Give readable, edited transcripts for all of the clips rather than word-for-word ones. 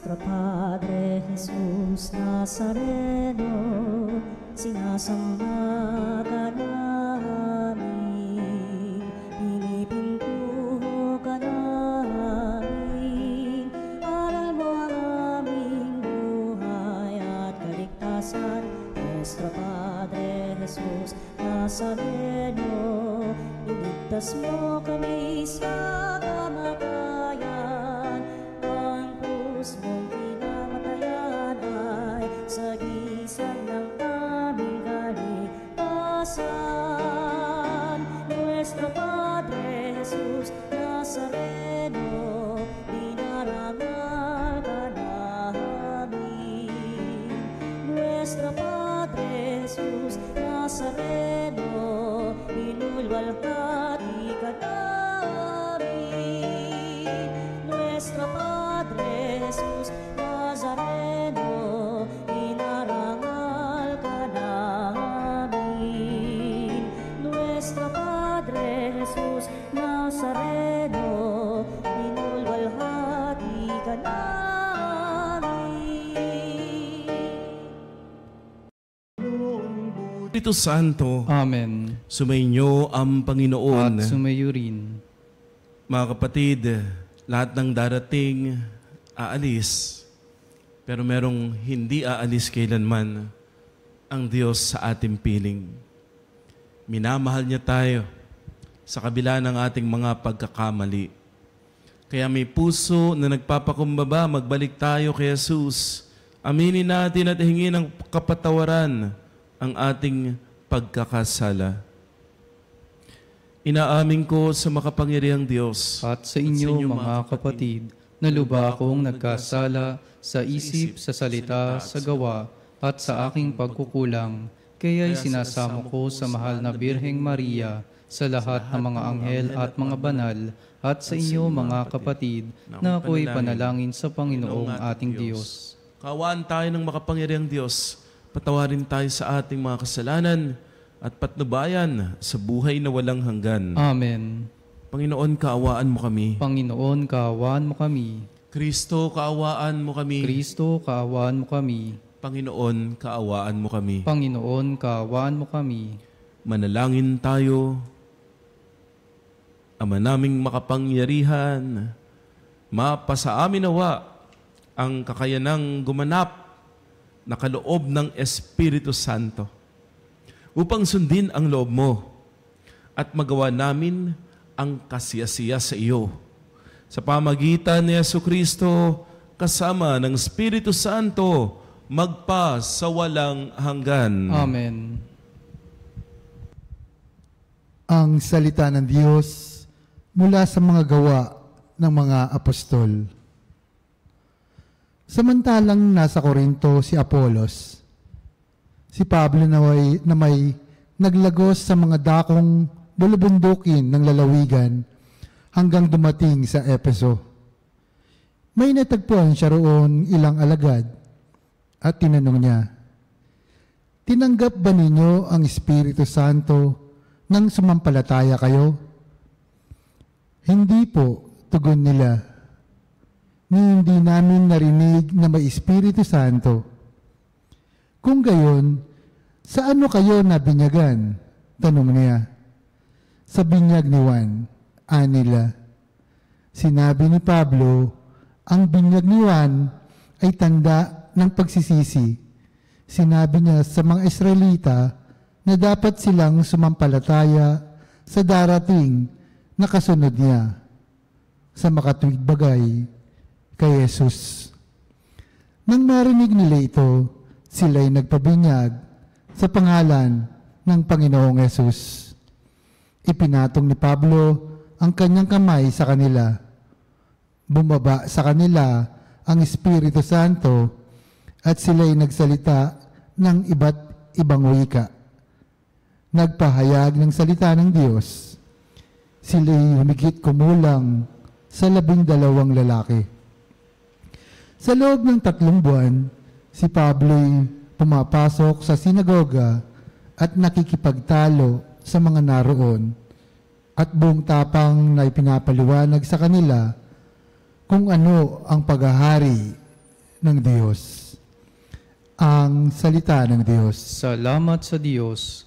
Nuestro Padre Jesus Nazareno, sinasamba ka namin, pinipintuho ka namin, aral mo ang aming buhay at kaligtasan. Nuestro Padre Jesus Nazareno, iligtas mo kami sa kamatayan. Ang krus mong pinamatayan ay sagisag ng aming kaligtasan. Nuestro Padre Jesus Nazareno, dinarangal ka namin. Nuestro Padre Jesus Nazareno, inulwalhati ka namin. Nuestro Padre Jesus Nazareno, inarangal ka namin. Nuestro Padre Jesus Nazareno, inulwalhati ka namin. Espiritu Santo, Amen. sumainyo ang Panginoon. At sumayo rin. Mga kapatid, lahat ng darating aalis, pero merong hindi aalis kailanman, ang Diyos sa ating piling. Minamahal niya tayo sa kabila ng ating mga pagkakamali. Kaya may puso na nagpapakumbaba, magbalik tayo kay Jesus. Aminin natin at hingin ng kapatawaran ang ating pagkakasala. Inaamin ko sa makapangyarihang Diyos At sa inyo, mga kapatid, na luba akong nagkasala sa isip, sa salita, sa gawa, at sa aking pagkukulang. Kaya'y sinasamo ko sa mahal na Birheng Maria, sa lahat ng mga anghel at mga banal, at sa inyo, mga kapatid, na ako'y panalangin sa Panginoong ating Diyos. Kaawaan tayo ng makapangyarihang Diyos. Patawarin tayo sa ating mga kasalanan at patnubayan sa buhay na walang hanggan. Amen. Panginoon, kaawaan mo kami. Panginoon, kaawaan mo kami. Kristo, kaawaan mo kami. Kristo, kaawaan mo kami. Panginoon, kaawaan mo kami. Panginoon, kaawaan mo kami. Manalangin tayo. Ama naming makapangyarihan, mapasa amin nawa ang kakayanang gumanap na kaloob ng Espiritu Santo upang sundin ang loob mo at magawa namin ang kasiyasiya sa iyo. Sa pamagitan ni Jesucristo, kasama ng Espiritu Santo, magpa sa walang hanggan. Amen. Ang salita ng Diyos mula sa mga gawa ng mga apostol. Samantalang nasa Korinto si Apolos, si Pablo na may naglagos sa mga dakong bulubundukin ng lalawigan hanggang dumating sa Efeso. May natagpuan siya roon ilang alagad at tinanong niya, "Tinanggap ba ninyo ang Espiritu Santo nang sumampalataya kayo?" "Hindi po," tugon nila. "Hindi namin narinig na may Espiritu Santo." "Kung gayon, sa ano kayo nabinyagan?" tanong niya. "Sa binyag ni Juan," anila. Sinabi ni Pablo, ang binyag ni Juan ay tanda ng pagsisisi. Sinabi niya sa mga Israelita na dapat silang sumampalataya sa darating na kasunod niya, sa makatuwid bagay, kay Jesus. Nang marinig nila ito, sila'y nagpabinyag sa pangalan ng Panginoong Jesus. Ipinatong ni Pablo ang kanyang kamay sa kanila. Bumaba sa kanila ang Espiritu Santo at sila'y nagsalita ng iba't ibang wika. Nagpahayag ng salita ng Diyos. Sila'y humigit kumulang sa 12 lalaki. Sa loob ng 3 buwan, si Pablo'y pumapasok sa sinagoga at nakikipagtalo sa mga naroon at buong tapang na ipinapaliwanag sa kanila kung ano ang paghahari ng Diyos. Ang salita ng Diyos. Salamat sa Diyos.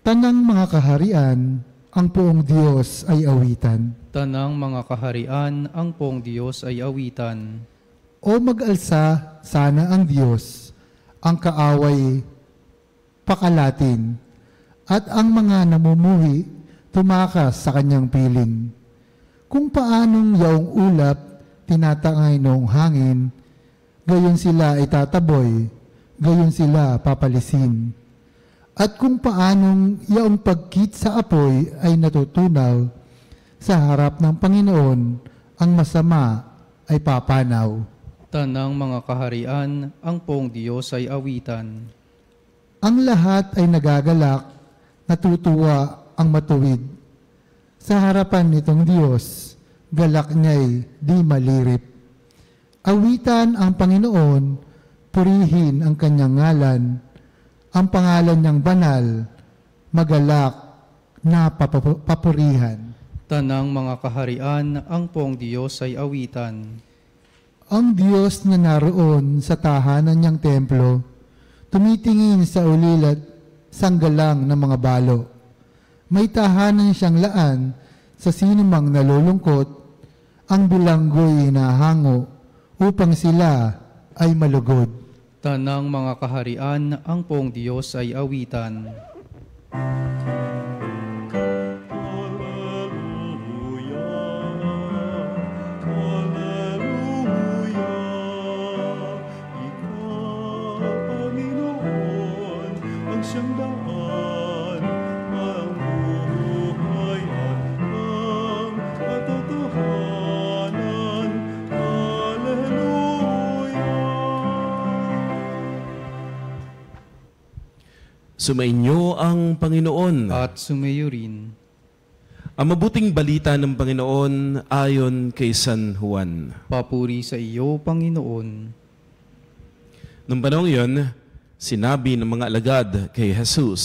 Tanang mga kaharian, ang poong Diyos ay awitan. Tanang mga kaharian, ang poong Diyos ay awitan. O mag-alsa sana ang Diyos, ang kaaway pakalatin, at ang mga namumuhi tumakas sa kanyang piling. Kung paanong yaong ulap tinatangay noong hangin, gayon sila itataboy, gayon sila papalisin. At kung paanong yaong pagkit sa apoy ay natutunaw, sa harap ng Panginoon ang masama ay papanaw. Tanang mga kaharian, ang poong Diyos ay awitan. Ang lahat ay nagagalak, natutuwa ang matuwid. Sa harapan nitong Diyos, galak niya'y di malirip. Awitan ang Panginoon, purihin ang kanyang ngalan, ang pangalan niyang banal, magalak na papurihan. Tanang mga kaharian, ang poong Diyos ay awitan. Ang Diyos na naroon sa tahanan niyang templo, tumitingin sa ulil at sanggalang ng mga balo. May tahanan siyang laan sa sinumang nalulungkot, ang bilanggo'y nahango upang sila ay malugod. Tanang mga kaharian, ang poong Diyos ay awitan. Sumainyo ang Panginoon. At sumayo rin. Ang mabuting balita ng Panginoon ayon kay San Juan. Papuri sa iyo, Panginoon. Nung panahon iyon, sinabi ng mga alagad kay Jesus,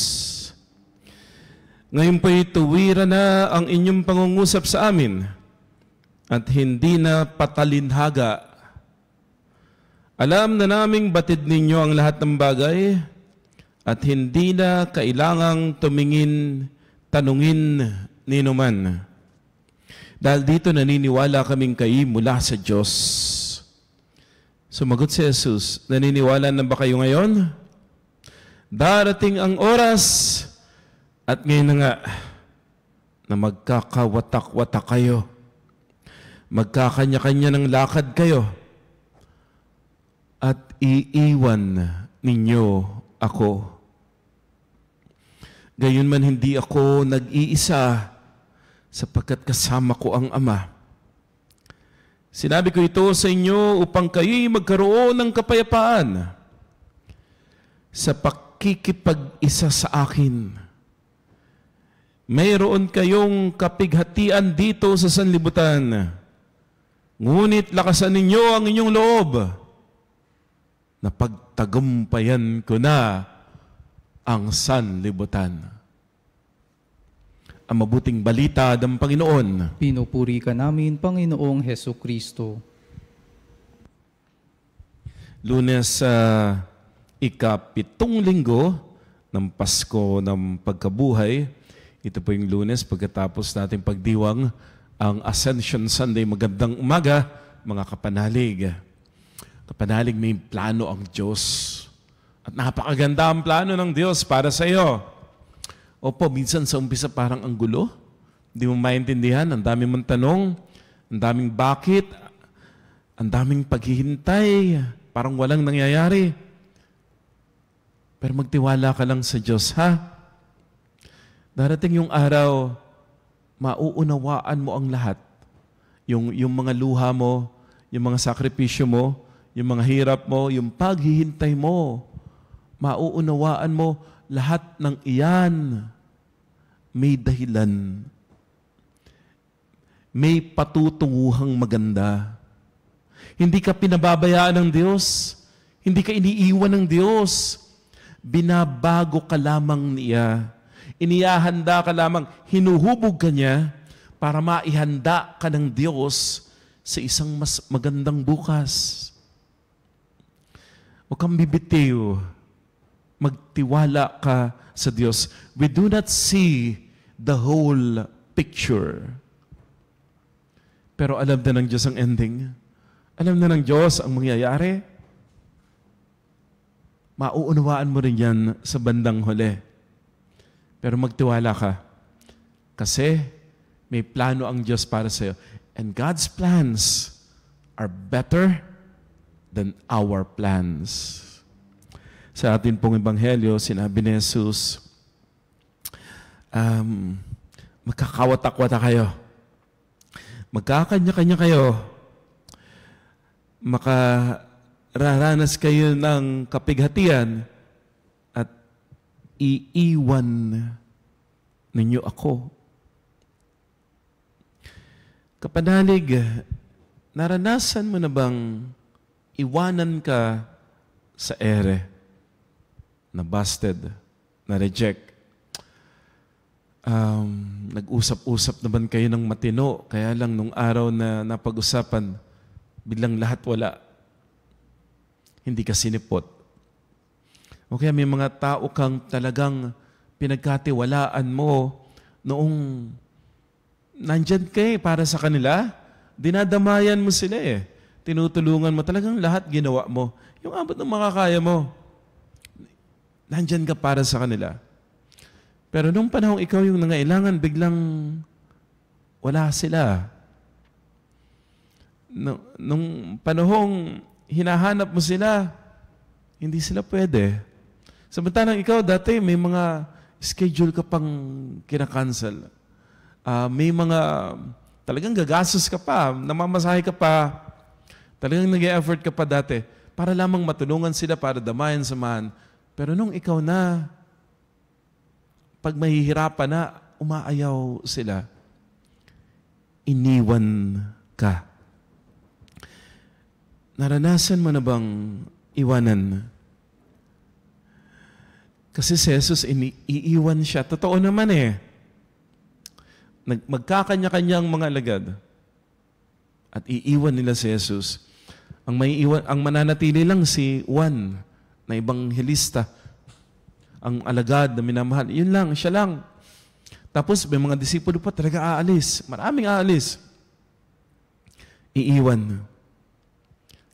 "Ngayon po'y tuwira na ang inyong pangungusap sa amin at hindi na patalinhaga. Alam na naming batid ninyo ang lahat ng bagay at hindi na kailangang tanungin ninuman. Dahil dito naniniwala kaming kayo mula sa Diyos." Sumagot si Jesus, "Naniniwala na ba kayo ngayon? Darating ang oras at ngayon na nga na magkakawatak-watak kayo. Magkakanya-kanya ng lakad kayo at iiwan ninyo ako. Gayunman hindi ako nag-iisa sapagkat kasama ko ang Ama. Sinabi ko ito sa inyo upang kayo'y magkaroon ng kapayapaan sa pakikipag-isa sa akin. Mayroon kayong kapighatian dito sa sanlibutan, ngunit lakasan ninyo ang inyong loob na pagtagumpayan ko na ang sanlibutan." Ang mabuting balita ng Panginoon. Pinupuri ka namin, Panginoong Hesukristo. Lunes sa ika-7 linggo ng Pasko ng Pagkabuhay. Ito po yung Lunes pagkatapos nating pagdiwang ang Ascension Sunday. Magandang umaga, mga kapanalig. Kapanalig, may plano ang Diyos. At napakaganda ang plano ng Diyos para sa iyo. Opo, minsan sa umpisa parang ang gulo. Hindi mo maintindihan, ang daming mong tanong, ang daming bakit, ang daming paghihintay, parang walang nangyayari. Pero magtiwala ka lang sa Diyos, ha? Darating yung araw, mauunawaan mo ang lahat. Yung mga luha mo, yung mga sakripisyo mo, yung mga hirap mo, yung paghihintay mo, mauunawaan mo lahat ng iyan. May dahilan. May patutunguhang maganda. Hindi ka pinababayaan ng Diyos. Hindi ka iniiwan ng Diyos. Binabago ka lamang niya. Inihahanda ka lamang, hinuhubog ka niya para maihanda ka ng Diyos sa isang mas magandang bukas. Huwag kang bibitiw. Magtiwala ka sa Diyos. We do not see the whole picture. Pero alam na ng Diyos ang ending. Alam na ng Diyos ang mangyayari. Mauunawaan mo rin yan sa bandang huli. Pero magtiwala ka. Kasi may plano ang Diyos para sa iyo. And God's plans are better than our plans. Sa atin pong Ebanghelyo, sinabi ni Jesus, magkakawatak-wata kayo. Magkakanya-kanya kayo. Makararanas kayo ng kapighatian at iiwan ninyo ako. Kapanalig, naranasan mo na bang iwanan ka sa ere? Na busted, na reject. Nag-usap-usap naman kayo ng matino, kaya lang nung araw na napag-usapan, biglang lahat wala. Hindi ka sinipot. O kaya may mga tao kang talagang pinagkatiwalaan mo noong nandyan ka para sa kanila, dinadamayan mo sila tinutulungan mo, talagang lahat ginawa mo. Yung abot ng makakaya mo, nandyan ka para sa kanila. Pero nung panahong ikaw yung nangailangan, biglang wala sila. Nung panahong hinahanap mo sila, hindi sila pwede. Samantalang ikaw dati may mga schedule ka pang kinakancel. May mga talagang gagastos ka pa, namamasahe ka pa, talagang nag-e-effort ka pa dati para lamang matulungan sila, para damayan, samahan. Pero nung ikaw na, pag mahihirapan na, umaayaw sila, iniwan ka. Naranasan mo na bang iwanan? Kasi si Jesus, iiwan siya. Totoo naman magkakanya-kanyang mga alagad. At iiwan nila si Jesus. Ang mananatili lang si Juan, na ebanghelista, ang alagad na minamahal. Yun lang, siya lang. Tapos may mga disipulo pa talaga aalis. Maraming aalis. Iiwan.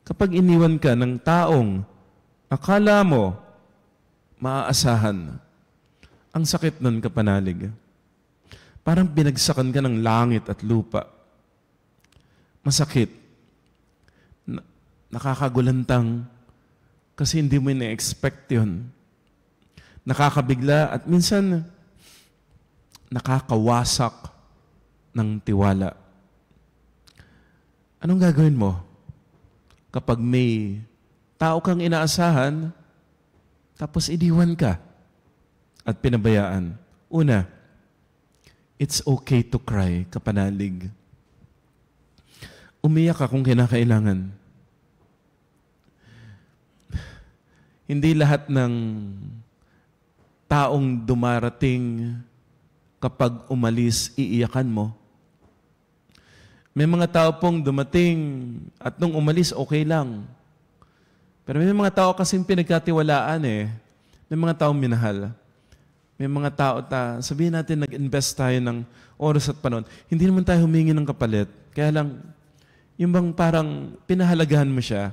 Kapag iniwan ka ng taong akala mo maaasahan, ang sakit nun, kapanalig. Parang binagsakan ka ng langit at lupa. Masakit. Nakakagulantang kasi hindi mo ina-expect yun. Nakakabigla at minsan nakakawasak ng tiwala. Anong gagawin mo kapag may tao kang inaasahan tapos iniwan ka at pinabayaan? Una, it's okay to cry, kapanalig. Umiyak ka kung kinakailangan. Hindi lahat ng taong dumarating kapag umalis, iiyakan mo. May mga tao pong dumating at nung umalis, okay lang. Pero may mga tao kasing pinagkatiwalaan May mga taong minahal. May mga tao, sabihin natin nag-invest tayo ng oras at panahon. Hindi naman tayo humingi ng kapalit. Kaya lang, yung bang parang pinahalagahan mo siya,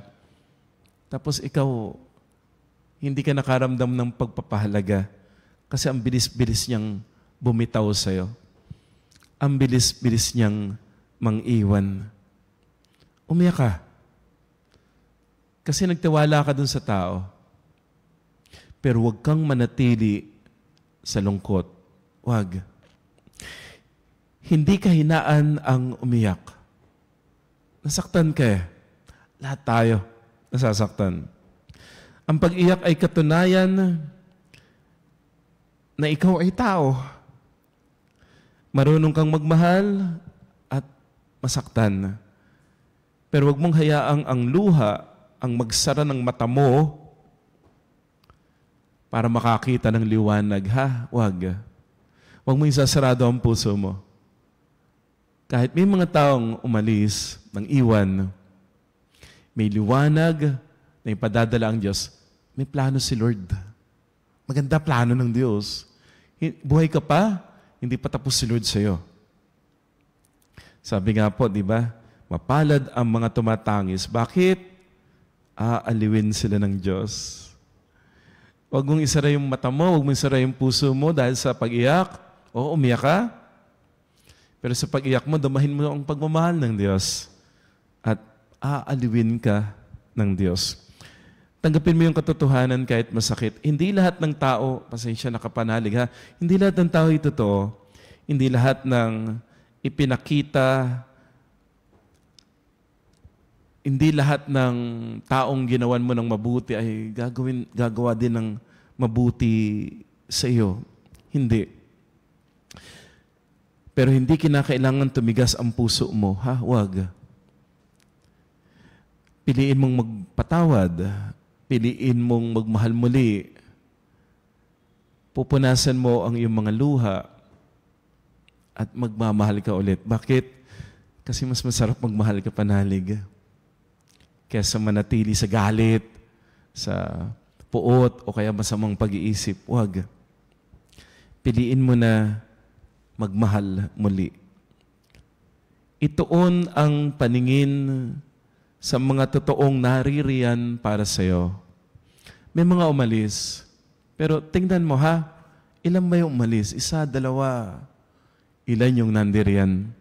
tapos ikaw, hindi ka nakaramdam ng pagpapahalaga kasi ang bilis-bilis niyang bumitaw sa'yo. Ang bilis-bilis niyang mang-iwan. Umiyak ka. Kasi nagtiwala ka dun sa tao. Pero huwag kang manatili sa lungkot. Huwag. Hindi ka hinaan ang umiyak. Nasaktan ka Lahat tayo nasasaktan. Ang pag-iyak ay katunayan na ikaw ay tao. Marunong kang magmahal at masaktan. Pero huwag mong hayaang ang luha ang magsara ng mata mo para makakita ng liwanag. Huwag. Huwag mo isasarado ang puso mo. Kahit may mga taong umalis, nang iwan, may liwanag na ipadadala ang Diyos, may plano si Lord. Maganda plano ng Diyos. Buhay ka pa, hindi pa tapos si Lord sa'yo. Sabi nga po, di ba? Mapalad ang mga tumatangis. Bakit? Aaliwin sila ng Diyos. Huwag mong isara yung mata mo, huwag mong isara yung puso mo dahil sa pag-iyak. Oo, umiyak ka. Pero sa pag-iyak mo, damahin mo ang pagmamahal ng Diyos. At aaliwin ka ng Diyos. Tanggapin mo yung katotohanan kahit masakit. Hindi lahat ng tao, pasensya nakapanalig ha, hindi lahat ng tao ay totoo. Hindi lahat ng ipinakita, hindi lahat ng taong ginawan mo ng mabuti ay gagawa din ng mabuti sa iyo. Hindi. Pero hindi kinakailangan tumigas ang puso mo, ha? Huwag. Piliin mong magpatawad. Piliin mong magmahal muli. Pupunasan mo ang iyong mga luha at magmamahal ka ulit. Bakit? Kasi mas masarap magmahal ka panalig kaysa manatili sa galit, sa puot, o kaya masamang pag-iisip. Huwag. Piliin mo na magmahal muli. Ituon ang paningin sa mga totoong naririyan para sa iyo. May mga umalis. Pero tingnan mo ha, ilan ba yung umalis? 1, 2. Ilan yung nandiriyan?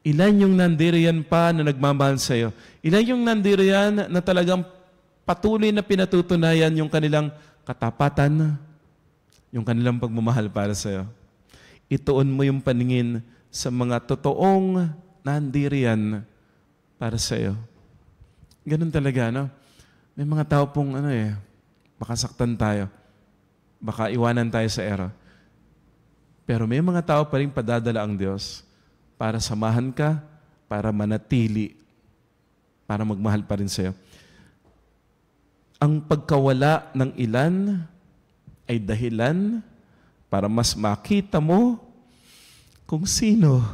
Ilan yung nandiriyan pa na nagmamahal sa iyo? Ilan yung nandiriyan na talagang patuloy na pinatutunayan yung kanilang katapatan, yung kanilang pagmamahal para sa iyo? Ituon mo yung paningin sa mga totoong nandiriyan para sa iyo. Ganun talaga, no? May mga tao pong, makasaktan tayo. Baka iwanan tayo sa era. Pero may mga tao pa rin padadala ang Diyos para samahan ka, para manatili, para magmahal pa rin sa'yo. Ang pagkawala ng ilan ay dahilan para mas makita mo kung sino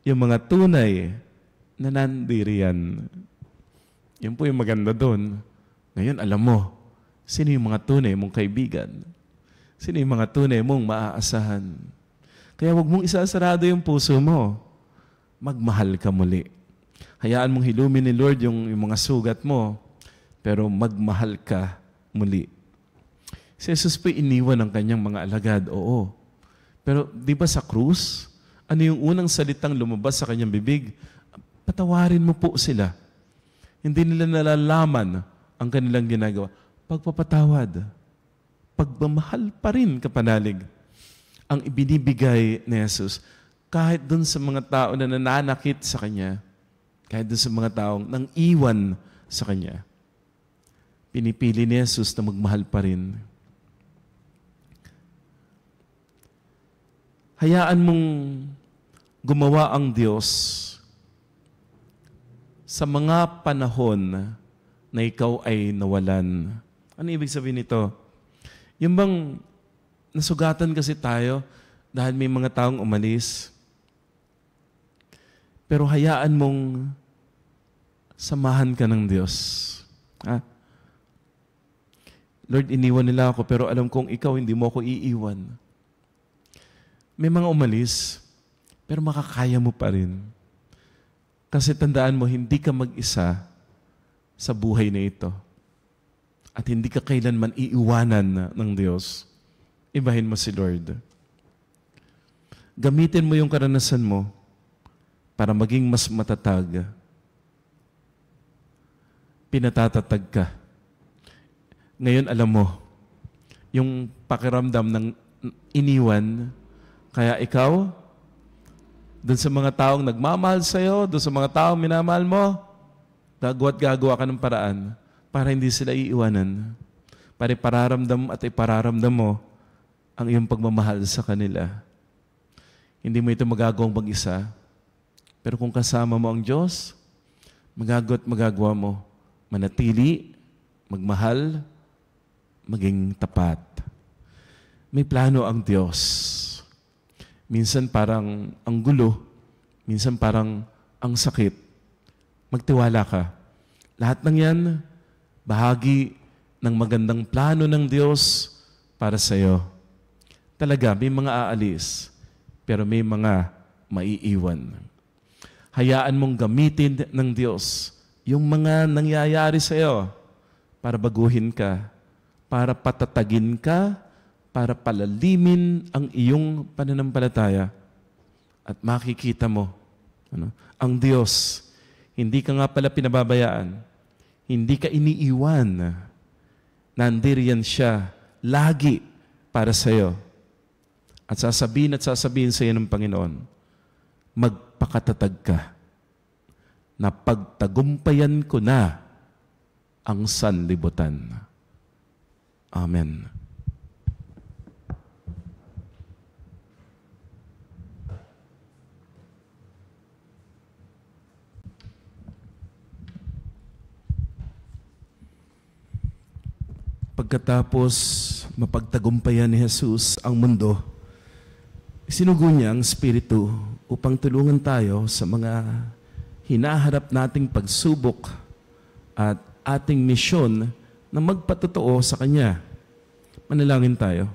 yung mga tunay na nandiriyan. Yun po yung maganda doon. Ngayon, alam mo, sino yung mga tunay mong kaibigan? Sino yung mga tunay mong maaasahan? Kaya huwag mong isasarado yung puso mo. Magmahal ka muli. Hayaan mong hilumin ni Lord yung mga sugat mo, pero magmahal ka muli. Si Jesus po iniwan ng kanyang mga alagad, oo. Pero di ba sa krus, ano yung unang salitang lumabas sa kanyang bibig? Patawarin mo po sila. Hindi nila nalalaman ang kanilang ginagawa. Pagpapatawad, pagmamahal pa rin kapanalig ang ibinibigay ni Jesus kahit dun sa mga tao na nananakit sa Kanya, kahit dun sa mga taong nang iwan sa Kanya. Pinipili ni Jesus na magmahal pa rin. Hayaan mong gumawa ang Diyos sa mga panahon na ikaw ay nawalan. Ano ibig sabihin nito? Yung bang nasugatan kasi tayo dahil may mga taong umalis, pero hayaan mong samahan ka ng Diyos. Ha? Lord, iniwan nila ako, pero alam kong ikaw hindi mo ako iiwan. May mga umalis, pero makakaya mo pa rin. Kasi tandaan mo, hindi ka mag-isa sa buhay na ito. At hindi ka kailanman iiwanan ng Diyos. Ibahin mo si Lord. Gamitin mo yung karanasan mo para maging mas matatag. Pinatatatag ka. Ngayon, alam mo, yung pakiramdam ng iniwan, kaya ikaw, doon sa mga taong nagmamahal sa'yo, doon sa mga taong minamahal mo, gagawa ka ng paraan para hindi sila iiwanan. Para ipararamdam at ipararamdam mo ang iyong pagmamahal sa kanila. Hindi mo ito magagawang mag-isa. Pero kung kasama mo ang Diyos, magagawa mo. Manatili, magmahal, maging tapat. May plano ang Diyos. Minsan parang ang gulo, minsan parang ang sakit. Magtiwala ka. Lahat ng yan, bahagi ng magandang plano ng Diyos para sa iyo. Talaga, may mga aalis, pero may mga maiiwan. Hayaan mong gamitin ng Diyos yung mga nangyayari sa iyo para baguhin ka, para patatagin ka, para palalimin ang iyong pananampalataya. At makikita mo, ang Diyos, hindi ka nga pala pinababayaan, hindi ka iniiwan, nandiriyan siya lagi para sa iyo. At sasabihin sa iyo ng Panginoon, magpakatatag ka, na pagtagumpayan ko na ang sanlibutan. Amen. Pagkatapos mapagtagumpayan ni Jesus ang mundo, sinugo niya ang Espiritu upang tulungan tayo sa mga hinaharap nating pagsubok at ating misyon na magpatotoo sa Kanya. Manalangin tayo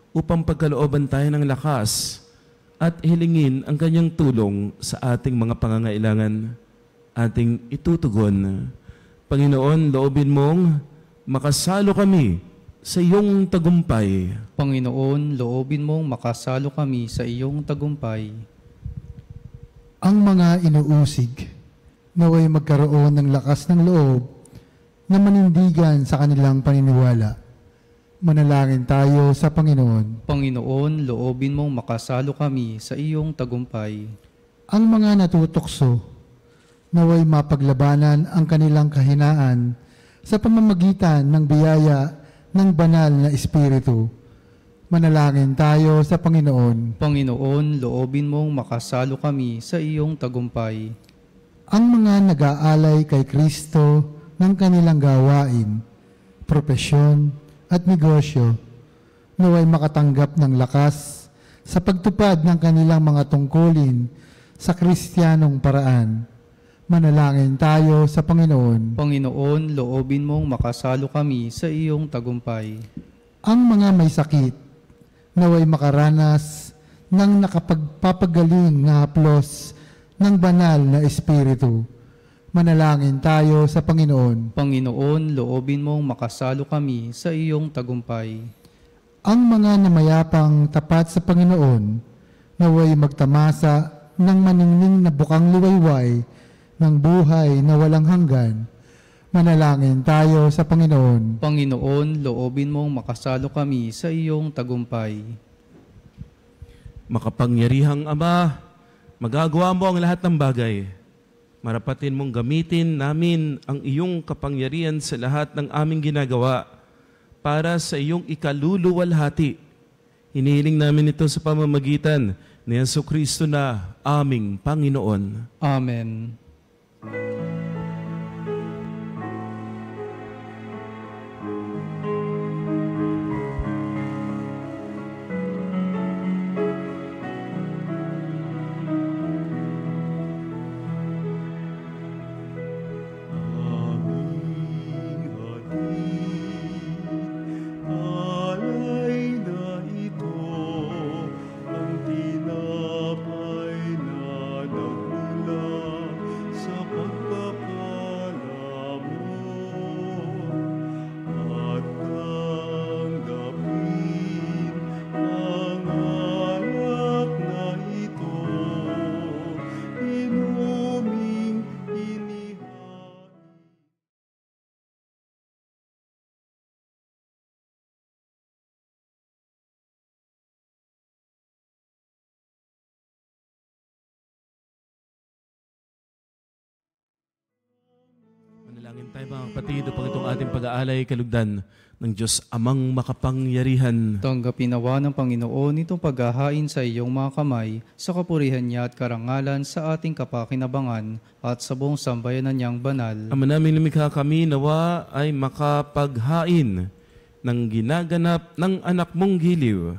upang pagkalooban tayo ng lakas at hilingin ang Kanyang tulong sa ating mga pangangailangan, ating itutugon. Panginoon, loobin mong makasalo kami sa iyong tagumpay. Panginoon, loobin mong makasalo kami sa iyong tagumpay. Ang mga inuusig naway magkaroon ng lakas ng loob na manindigan sa kanilang paniniwala. Manalangin tayo sa Panginoon. Panginoon, loobin mong makasalo kami sa iyong tagumpay. Ang mga natutokso naway mapaglabanan ang kanilang kahinaan sa pamamagitan ng biyaya ng banal na Espiritu. Manalangin tayo sa Panginoon. Panginoon, loobin mong makasalo kami sa iyong tagumpay. Ang mga nag-aalay kay Kristo ng kanilang gawain, propesyon at negosyo, naway makatanggap ng lakas sa pagtupad ng kanilang mga tungkulin sa Kristiyanong paraan. Manalangin tayo sa Panginoon. Panginoon, loobin mong makasalo kami sa iyong tagumpay. Ang mga may sakit, naway makaranas ng nakapagpapagaling na haplos ng banal na Espiritu. Manalangin tayo sa Panginoon. Panginoon, loobin mong makasalo kami sa iyong tagumpay. Ang mga namayapang tapat sa Panginoon, naway magtamasa ng maningning na bukang liwayway ng buhay na walang hanggan. Manalangin tayo sa Panginoon. Panginoon, loobin mong makasalo kami sa iyong tagumpay. Makapangyarihang Ama, magagawa mo ang lahat ng bagay. Marapatin mong gamitin namin ang iyong kapangyarihan sa lahat ng aming ginagawa para sa iyong ikaluluwalhati. Hinihiling namin ito sa pamamagitan ni Jesucristo na aming Panginoon. Amen. Manalangin tayo mga kapatid upang itong ating pag-aalay kalugdan ng Diyos Amang makapangyarihan. Tanggapin nawa ng Panginoon itong paghahain sa iyong mga kamay sa kapurihan niya at karangalan sa ating kapakinabangan at sa buong sambayanan niyang banal. Ama namin lumikha kami, nawa ay makapaghain ng ginaganap ng anak mong giliw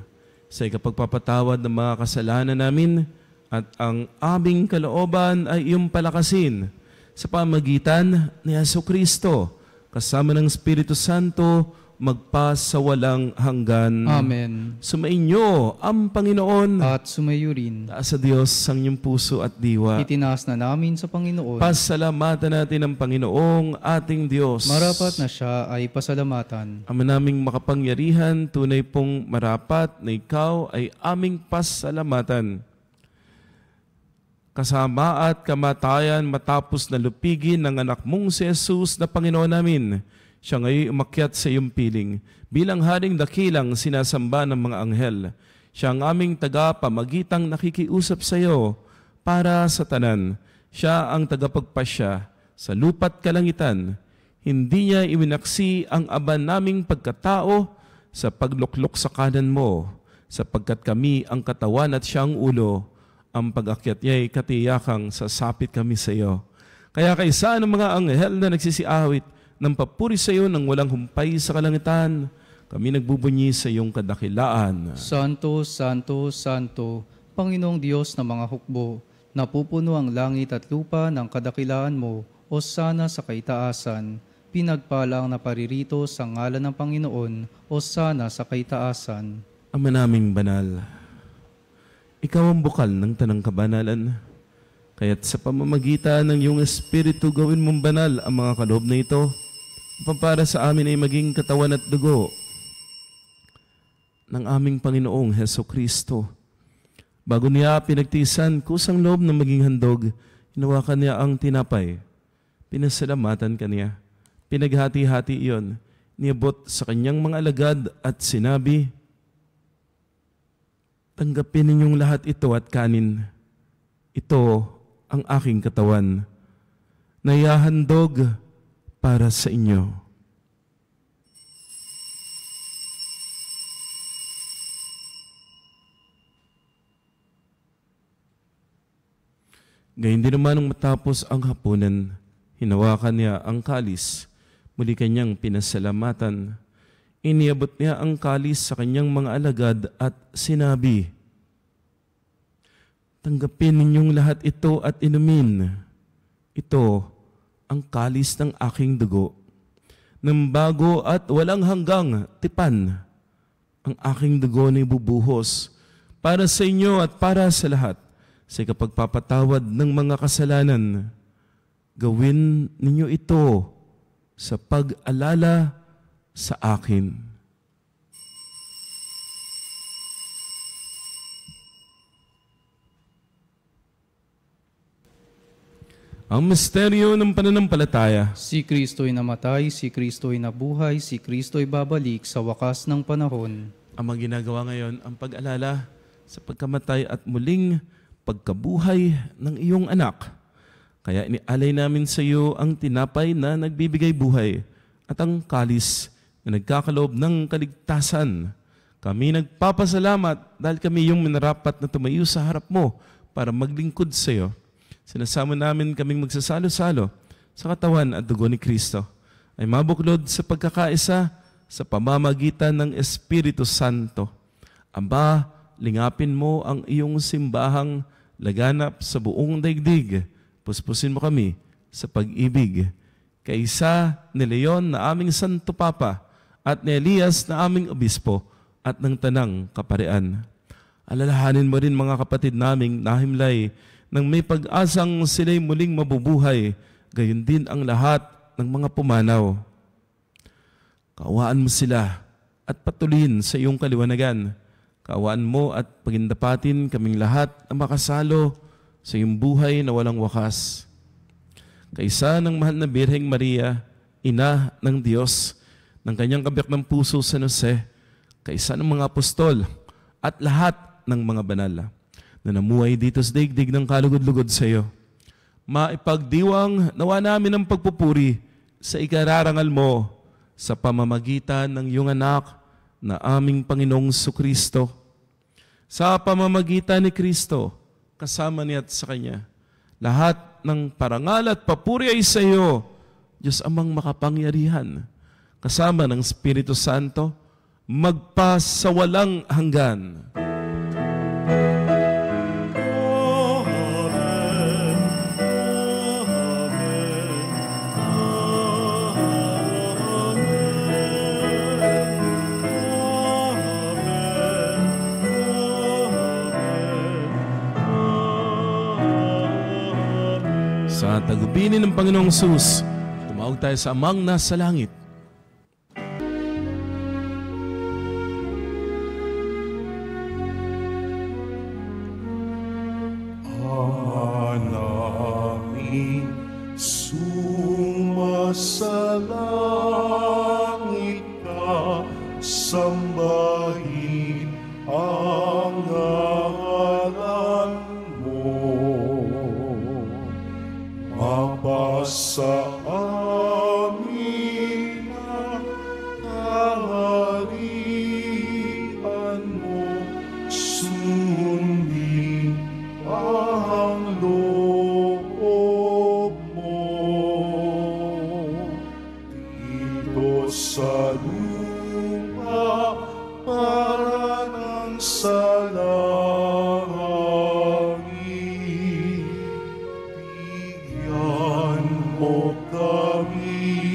sa ikapagpapatawad ng mga kasalanan namin at ang aming kalooban ay iyong palakasin sa pamagitan ni Jesucristo, kasama ng Espiritu Santo, magpa sa walang hanggan. Amen. Sumainyo ang Panginoon. At sumayo rin. Taas sa Diyos ang inyong puso at diwa. Itinaas na namin sa Panginoon. Pasalamatan natin ang Panginoong ating Diyos. Marapat na siya ay pasalamatan. Ama naming makapangyarihan, tunay pong marapat na ikaw ay aming pasalamatan. Kasama at kamatayan matapos na lupigin ng anak mong si Jesus na Panginoon namin. Siya ngayon umakyat sa iyong piling. Bilang haring dakilang sinasamba ng mga anghel. Siya ang aming tagapamagitang nakikiusap sa iyo para sa tanan. Siya ang tagapagpasya sa lupa't kalangitan. Hindi niya iwinaksi ang aban naming pagkatao sa pagluklok sa kanan mo, sapagkat kami ang katawan at siya ang ulo. Ang pag-akyat niya ay katiyakang sasapit kami sa iyo. Kaya kaysa ng mga anghel na nagsisiawit ng papuri sa iyo nang walang humpay sa kalangitan, kami nagbubunyi sa iyong kadakilaan. Santo, Santo, Santo, Panginoong Diyos ng mga hukbo, napupuno ang langit at lupa ng kadakilaan mo, o sana sa kaitaasan. Pinagpalang na paririto sa ngalan ng Panginoon, o sana sa kaitaasan. Ama naming banal, ikaw ang bukal ng tanang kabanalan. Kaya't sa pamamagitan ng iyong Espiritu, gawin mong banal ang mga kaloob na ito, upang para sa amin ay maging katawan at dugo ng aming Panginoong Hesukristo. Bago niya pinagtiisan kusang loob na maging handog, hinawakan niya ang tinapay. Pinasalamatan kaniya. Pinaghati-hati iyon. Niabot sa kanyang mga alagad at sinabi, tanggapin ninyong lahat ito at kanin. Ito ang aking katawan na ihahandog para sa inyo. Gayun din naman nung matapos ang hapunan, hinawakan niya ang kalis, muli kanyang pinasalamatan. Iniabot niya ang kalis sa kanyang mga alagad at sinabi, tanggapin ninyong lahat ito at inumin. Ito ang kalis ng aking dugo, ng bago at walang hanggang tipan. Ang aking dugo na ibubuhos para sa inyo at para sa lahat sa kapagpapatawad ng mga kasalanan. Gawin ninyo ito sa pag-alala sa akin. Ang misteryo ng pananampalataya. Si Kristo'y namatay, si Kristo'y nabuhay, si Kristo'y babalik sa wakas ng panahon. Ang mga ginagawa ngayon, ang pag-alala sa pagkamatay at muling pagkabuhay ng iyong anak. Kaya inialay namin sa iyo ang tinapay na nagbibigay buhay at ang kalis na nagkakaloob ng kaligtasan. Kami nagpapasalamat dahil kami yung minarapat na tumayo sa harap mo para maglingkod sa iyo. Sinasama namin kaming magsasalo-salo sa katawan at dugo ni Kristo ay mabuklod sa pagkakaisa sa pamamagitan ng Espiritu Santo. Aba, lingapin mo ang iyong simbahang laganap sa buong daigdig. Puspusin mo kami sa pag-ibig. Kaisa ni Leon na aming Santo Papa at ni Elias na aming Obispo at ng Tanang Kaparian. Alalahanin mo rin mga kapatid naming nahimlay nang may pag-asang sila'y muling mabubuhay, gayon din ang lahat ng mga pumanaw. Kaawaan mo sila at patuloyin sa iyong kaliwanagan. Kaawaan mo at pagindapatin kaming lahat na makasalo sa iyong buhay na walang wakas. Kaisa ng mahal na Birheng Maria, Ina ng Diyos, ng kanyang kabiyak ng puso San Jose, kaisa ng mga apostol at lahat ng mga banal na namuhay dito sa daigdig ng kalugod-lugod sa iyo. Maipagdiwang nawa namin ang pagpupuri sa ikararangal mo sa pamamagitan ng iyong anak na aming Panginoong Kristo. Sa pamamagitan ni Kristo, kasama niya at sa Kanya, lahat ng parangal at papuri ay sa iyo, Diyos amang makapangyarihan, kasama ng Espiritu Santo, magpasawalang hanggan. mga tagubinin ng Panginoong Sus, tumawag tayo sa Amang nasa langit. Namin sumasalangit ka, sambahin ang ngalan mo. Mapasa amin ang kaharian mo, sundin ang loob mo. Dito sa lupa para ng sa langit, bigyan mo kami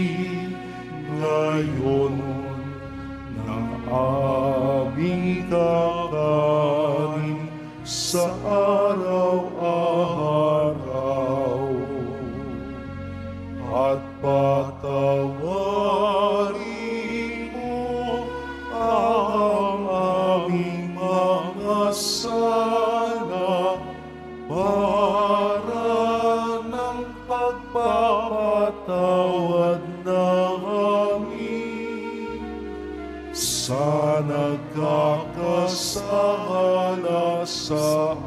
ngayon ng aming kakanin sa araw-araw, at patawarin mo ang aming mga sala para ng pagpapatawad namin sa nagkakasala sa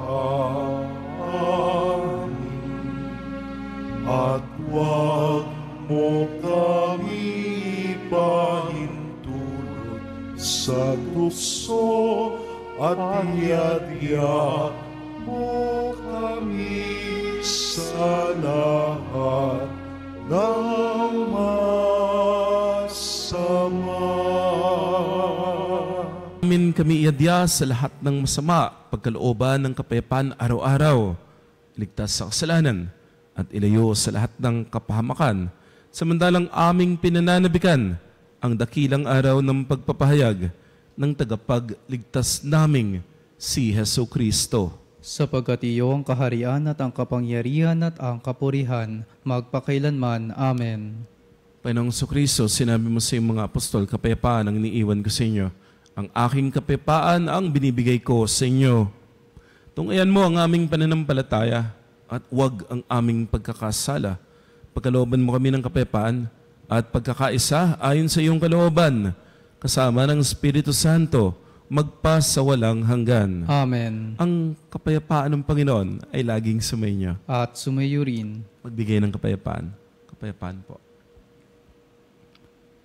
amin. At huwag mo kami pahintulot sa tukso, at iadya mo kami sa lahat ng masama. Amin kami iadya sa lahat ng masama, pagkalooban ng kapayapaan araw-araw, ligtas sa kasalanan, at ilayo sa lahat ng kapahamakan, samantalang aming pinananabikan ang dakilang araw ng pagpapahayag ng tagapagligtas naming si Hesu Kristo. Sapagkat iyo ang kaharian at ang kapangyarihan at ang kapurihan, magpakailanman. Amen. Panginoong Kristo, sinabi mo sa iyong mga apostol, kapayapaan ang iniiwan ko sa inyo. Ang aking kapayapaan ang binibigay ko sa inyo. Tungayan mo ang aming pananampalataya at huwag ang aming pagkakasala. Pagkalooban mo kami ng kapayapaan at pagkakaisa ayon sa iyong kalooban, kasama ng Espiritu Santo, magpa sa walang hanggan. Amen. Ang kapayapaan ng Panginoon ay laging sumainyo. At sumayo rin. Magbigay ng kapayapaan. Kapayapaan po.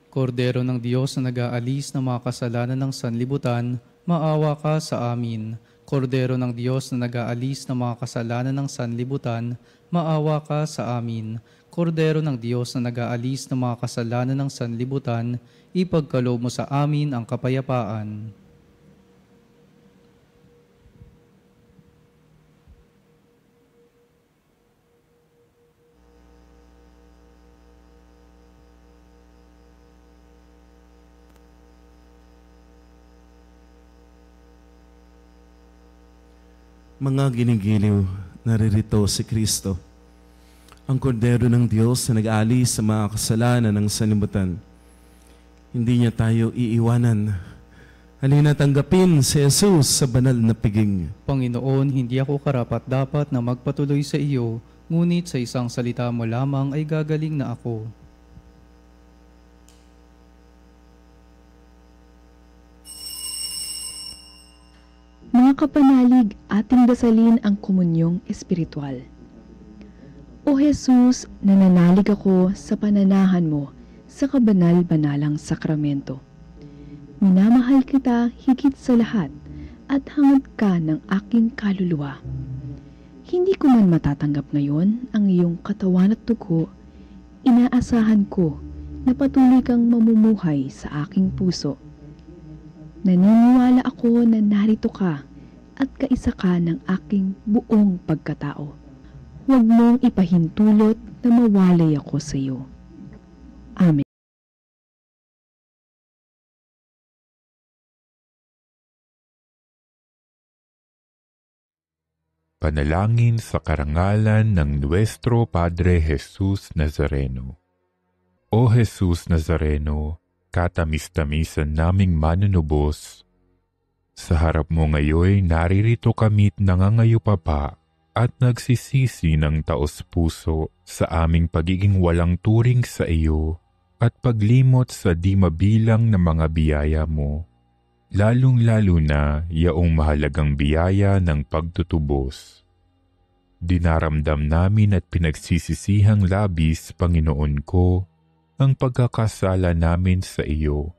Kordero ng Diyos na nag-aalis ng mga kasalanan ng sanlibutan, maawa ka sa amin. Kordero ng Diyos na nag-aalis ng mga kasalanan ng sanlibutan, maawa ka sa amin. Kordero ng Diyos na nag-aalis ng mga kasalanan ng sanlibutan, ipagkaloob mo sa amin ang kapayapaan. Mga ginigiliw, naririto si Kristo, ang kordero ng Diyos na nag-aalis sa mga kasalanan ng sanlibutan. Hindi niya tayo iiwanan. Halina tanggapin si Jesus sa banal na piging. Panginoon, hindi ako karapat-dapat na magpatuloy sa iyo, ngunit sa isang salita mo lamang ay gagaling na ako. Mga kapanalig, ating dasalin ang komunyong espiritual. O Jesus, nananalig ako sa pananahan mo sa kabanal-banalang sakramento. Minamahal kita higit sa lahat at hangad ka ng aking kaluluwa. Hindi ko man matatanggap ngayon ang iyong katawan at dugo, inaasahan ko na patuloy kang mamumuhay sa aking puso. Naniniwala ako na narito ka at kaisa ka ng aking buong pagkatao. Huwag mong ipahintulot na mawalay ako sa iyo. Amen. Panalangin sa karangalan ng Nuestro Padre Jesus Nazareno. O Jesus Nazareno, katamis-tamisan naming manunubos, sa harap mo ngayon naririto kami't nangangayupapa at nagsisisi ng taos-puso sa aming pagiging walang turing sa iyo at paglimot sa di mabilang na mga biyaya mo. Lalong-lalo na yaong mahalagang biyaya ng pagtutubos. Dinaramdam namin at pinagsisisihang labis, Panginoon ko, ang pagkakasala namin sa iyo.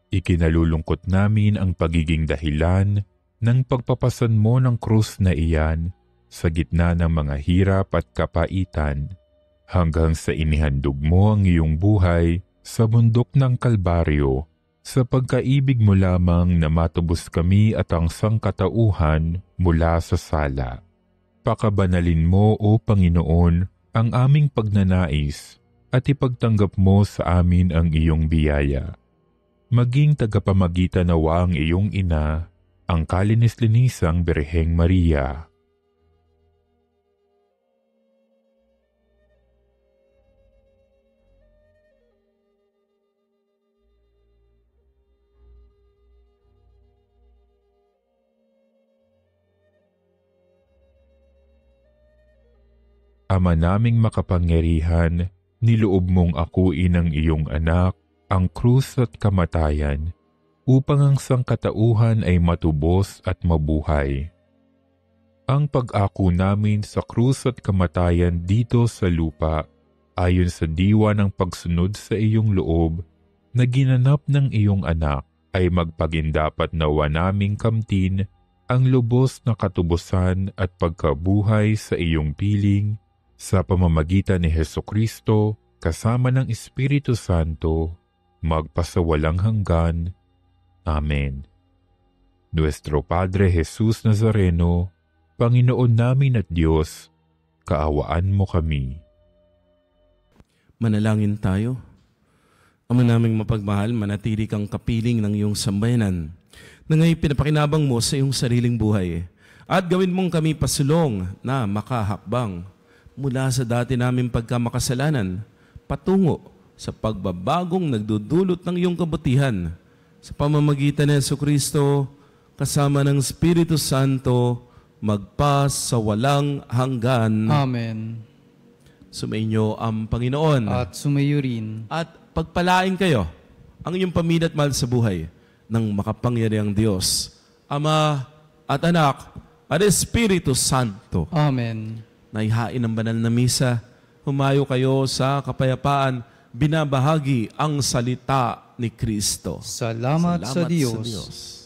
Ikinalulungkot namin ang pagiging dahilan ng pagpapasan mo ng krus na iyan sa gitna ng mga hirap at kapaitan, hanggang sa inihandog mo ang iyong buhay sa bundok ng Kalbaryo, sa pagkaibig mo lamang na matubos kami at ang sangkatauhan mula sa sala. Pakabanalin mo, O Panginoon, ang aming pagnanais at ipagtanggap mo sa amin ang iyong biyaya. Maging tagapamagitan nawa ang iyong ina, ang kalinis-linisang Birheng Maria. Ama naming makapangyarihan, niloob mong akuin ang iyong anak, ang krus at kamatayan, upang ang sangkatauhan ay matubos at mabuhay. Ang pag-ako namin sa krus at kamatayan dito sa lupa, ayon sa diwa ng pagsunod sa iyong loob, na ginanap ng iyong anak, ay magpagindapat nawa naming kamtin ang lubos na katubusan at pagkabuhay sa iyong piling, sa pamamagitan ni Hesukristo, kasama ng Espiritu Santo, magpasawalang hanggan. Amen. Nuestro Padre Jesus Nazareno, Panginoon namin at Diyos, kaawaan mo kami. Manalangin tayo. Ama naming mapagmahal, manatili kang kapiling ng iyong sambayanan, na ngayon pinapakinabang mo sa iyong sariling buhay, at gawin mong kami pasulong na makahakbang mula sa dati naming pagkamakasalanan patungo sa pagbabagong nagdudulot ng iyong kabutihan sa pamamagitan ni Jesucristo kasama ng Espiritu Santo magpas sa walang hanggan. Amen. Sumainyo ang Panginoon. At sumayo rin. At pagpalain kayo ang inyong pamilya at mahal sa buhay ng makapangyarihang Diyos, Ama at Anak at Espiritu Santo. Amen. Naihain ng banal na misa, humayo kayo sa kapayapaan, binabahagi ang salita ni Kristo. Salamat sa Diyos.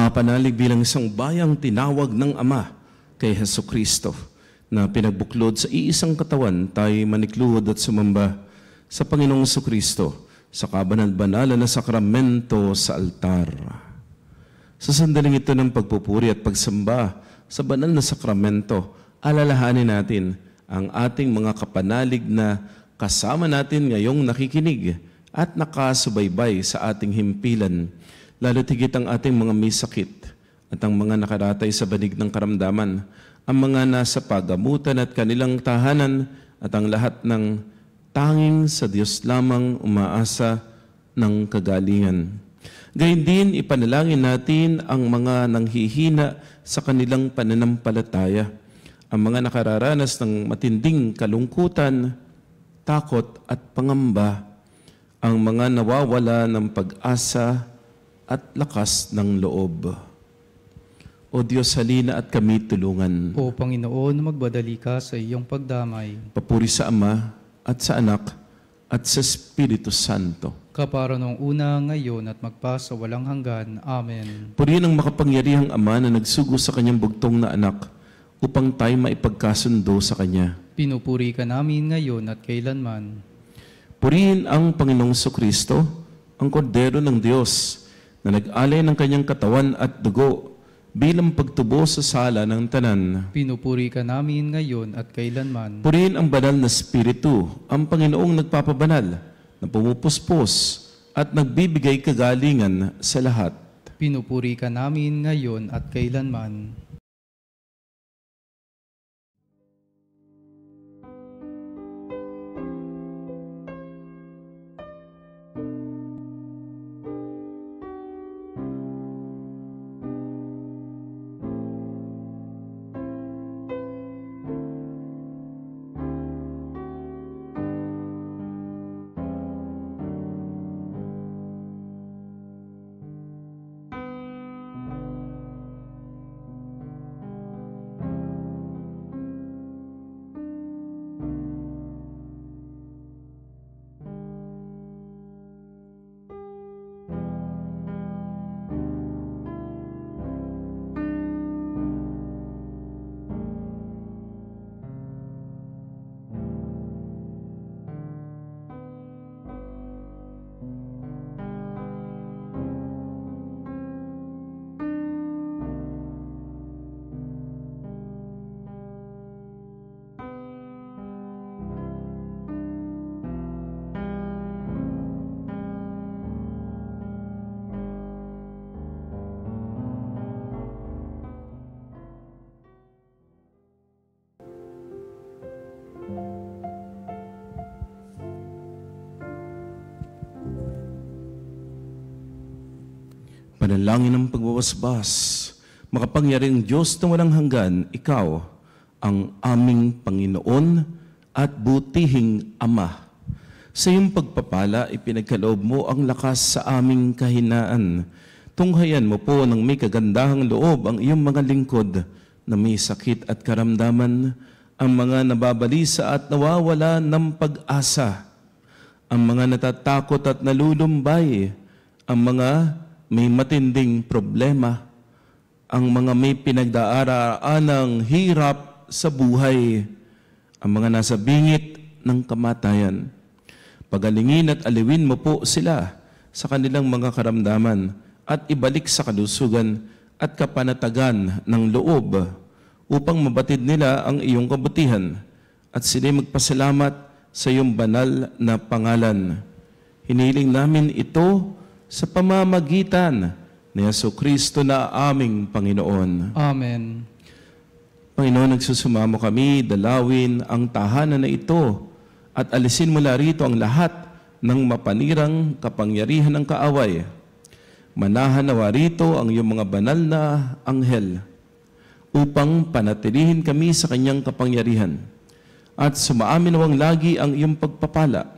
pumapanalig bilang isang bayang tinawag ng Ama kay Hesu Kristo na pinagbuklod sa iisang katawan, tayo manikluhod at sumamba sa Panginoong Hesu Kristo sa kabanal-banalan na sakramento sa altar. Sa sandaling ito ng pagpupuri at pagsamba sa banal na sakramento, alalahanin natin ang ating mga kapanalig na kasama natin ngayong nakikinig at nakasubaybay sa ating himpilan, lalo tigit ang ating mga may sakit at ang mga nakaratay sa banig ng karamdaman, ang mga nasa pagamutan at kanilang tahanan, at ang lahat ng tanging sa Diyos lamang umaasa ng kagalingan. Gayun din, ipanalangin natin ang mga nanghihina sa kanilang pananampalataya, ang mga nakararanas ng matinding kalungkutan, takot at pangamba, ang mga nawawala ng pag-asa at lakas ng loob. O Diyos, halina at kami tulungan. O Panginoon, magbadali ka sa iyong pagdamay. Papuri sa Ama at sa Anak at sa Espiritu Santo. Kapara noong una, ngayon at magpa sa walang hanggan. Amen. Purihin ang makapangyarihang Ama na nagsugo sa kanyang bugtong na anak upang tayo maipagkasundo sa Kanya. Pinupuri ka namin ngayon at kailanman. Purihin ang Panginoong Kristo, ang Kordero ng Diyos, na nag-alay ng kanyang katawan at dugo bilang pagtubo sa sala ng tanan. Pinupuri ka namin ngayon at kailanman. Purihin ang banal na Espiritu, ang Panginoong nagpapabanal, na pumupuspos at nagbibigay kagalingan sa lahat. Pinupuri ka namin ngayon at kailanman. Panalangin ng pagbabasbas, makapangyariang Diyos na walang hanggan, Ikaw ang aming Panginoon at butihing Ama. Sa iyong pagpapala, ipinagkaloob mo ang lakas sa aming kahinaan. Tunghayan mo po ng may kagandahang loob ang iyong mga lingkod na may sakit at karamdaman, ang mga nababalisa at nawawala ng pag-asa, ang mga natatakot at nalulumbay, ang mga may matinding problema, ang mga may pinagdaraanan ng hirap sa buhay, ang mga nasa bingit ng kamatayan. Pagalingin at aliwin mo po sila sa kanilang mga karamdaman at ibalik sa kalusugan at kapanatagan ng loob upang mabatid nila ang iyong kabutihan at sila magpasalamat sa iyong banal na pangalan. Hiniling namin ito sa pamamagitan ni Hesu Kristo na aming Panginoon. Amen. Panginoon, nagsusumamo kami, dalawin ang tahanan na ito at alisin mula rito ang lahat ng mapanirang kapangyarihan ng kaaway. Manahan nawa rito ang iyong mga banal na anghel upang panatilihin kami sa kanyang kapangyarihan at sumaamin nawang lagi ang iyong pagpapala.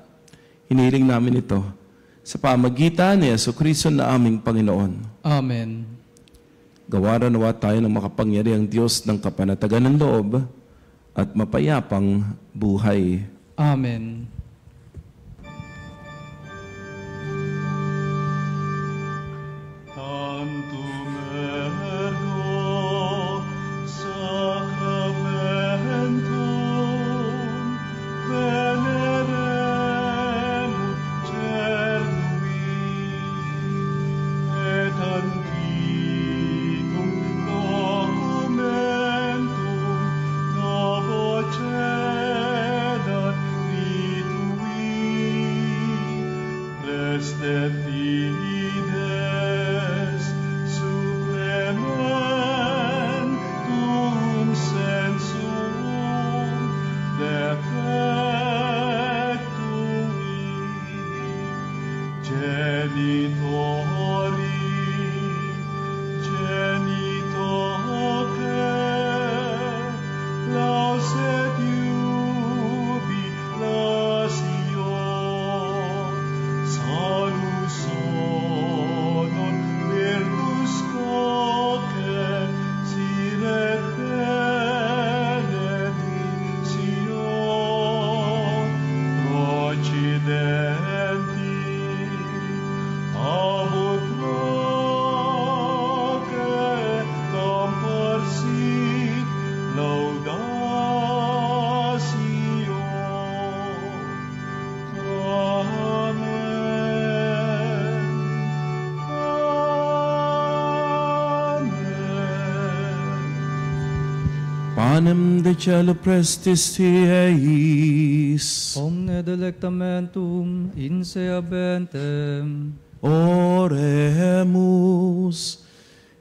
Hiniling namin ito sa pamagitan ni Hesu Kristo na aming Panginoon. Amen. Gawaran nawa tayo ng makapangyarihang Diyos ng kapanatagan ng loob at mapayapang buhay. Amen. Tantum panem de cielo prestis tieis. Omne delectamentum in se habentem. Oremus.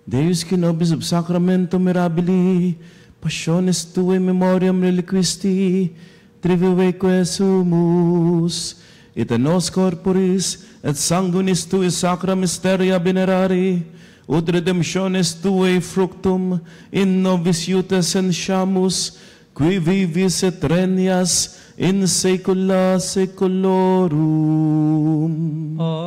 Deus qui nobis ob sacramento mirabili, passiones tuae memoriam reliquisti, triviveque sumus, et nos corporis et sanguinis tui sacra mysteria venerari, ut redemptiones tuae fructum in nobis iutes enchamus, qui vivis et regnias in saecula saeculorum. Amen.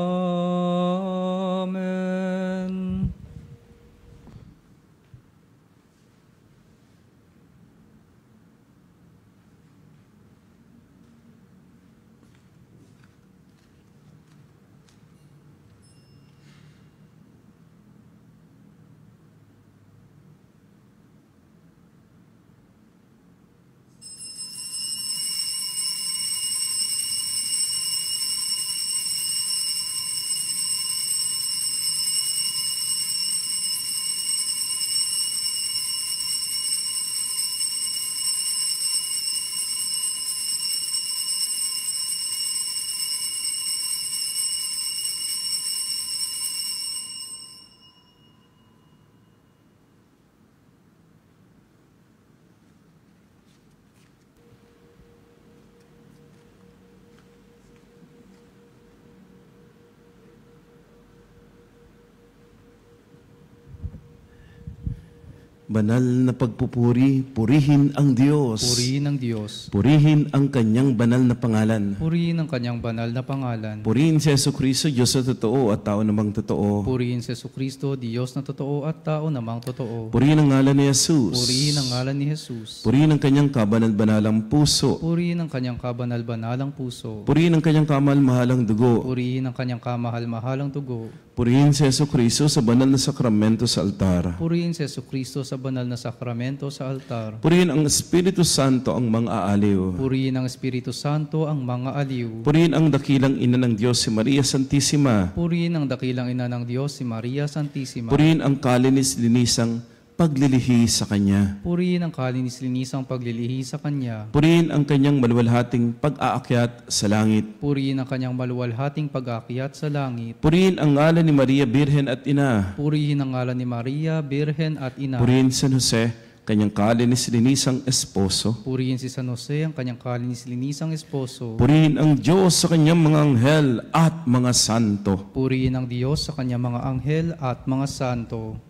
Banal na pagpupuri, purihin ang Diyos. Purihin ang Diyos. Purihin ang kanyang banal na pangalan. Purihin ang kanyang banal na pangalan. Purihin si Jesucristo, Diyos na totoo at tao namang totoo. Purihin si Jesucristo, Diyos na totoo at tao namang totoo. Purihin ang ngalan ni Jesus. Purihin ang ngalan ni Jesus. Purihin ang kanyang kabanal-banalang puso. Purihin ang kanyang kabanal-banalang puso. Purihin ang kanyang kamahal-mahalang dugo. Purihin ang kanyang kamahal-mahalang dugo. Purihin si Jesucristo sa banal na sakramento sa altar. Purihin si Jesucristo sa banal na sakramento sa altar. Purihin ang Espiritu Santo ang mga aaliw. Purihin ang Espiritu Santo ang mga aliw. Purihin ang dakilang ina ng Diyos si Maria Santissima. Purihin ang dakilang ina ng Diyos si Maria Santissima. Purihin ang kalinis-linisang paglilihi sa Kanya. Purihin ang kalinis-linisang paglilihi sa Kanya. Purihin ang kanyang maluwalhating pag-aakyat sa langit. Purihin ang kanyang maluwalhating pag-aakyat sa langit. Purihin ang ngalan ni Maria, Birhen at Ina. Purihin ang ngalan ni Maria, Birhen at Ina. Purihin San Jose, kanyang kalinis-linisang esposo. Purihin si San Jose, ang kanyang kalinis-linisang esposo. Purihin ang Diyos sa kanyang mga anghel at mga santo. Purihin ang Diyos sa kanyang mga anghel at mga santo.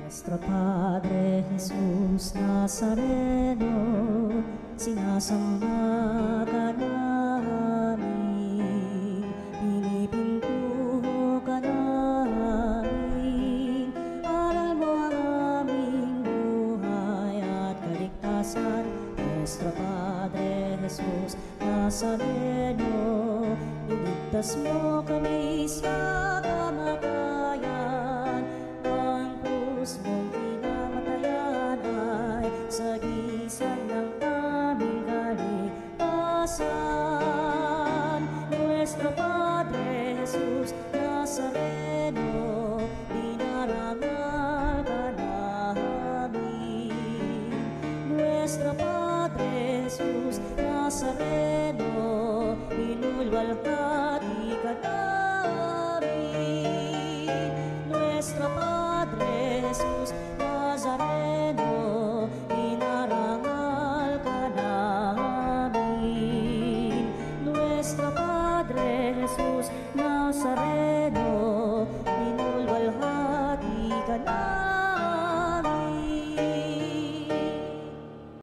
Nuestro Padre Jesus Nazareno, sinasamba ka namin, pinipintuho ka namin, aral mo ang aming buhay at kaligtasan. Nuestro Padre Jesus Nazareno, iligtas mo kami sa kamatayan, ang krus mong pinamatayan ay sagisag ng aming kaligtasan. Nuestro Padre Jesus Nazareno, dinarangal ka namin. Nuestro Padre Jesus Nazareno, inulwalhati ka namin. Nuestro Padre Jesus Nazareno, inarangal ka namin. Nuestro Padre Jesus Nazareno, inulwalhati ka banal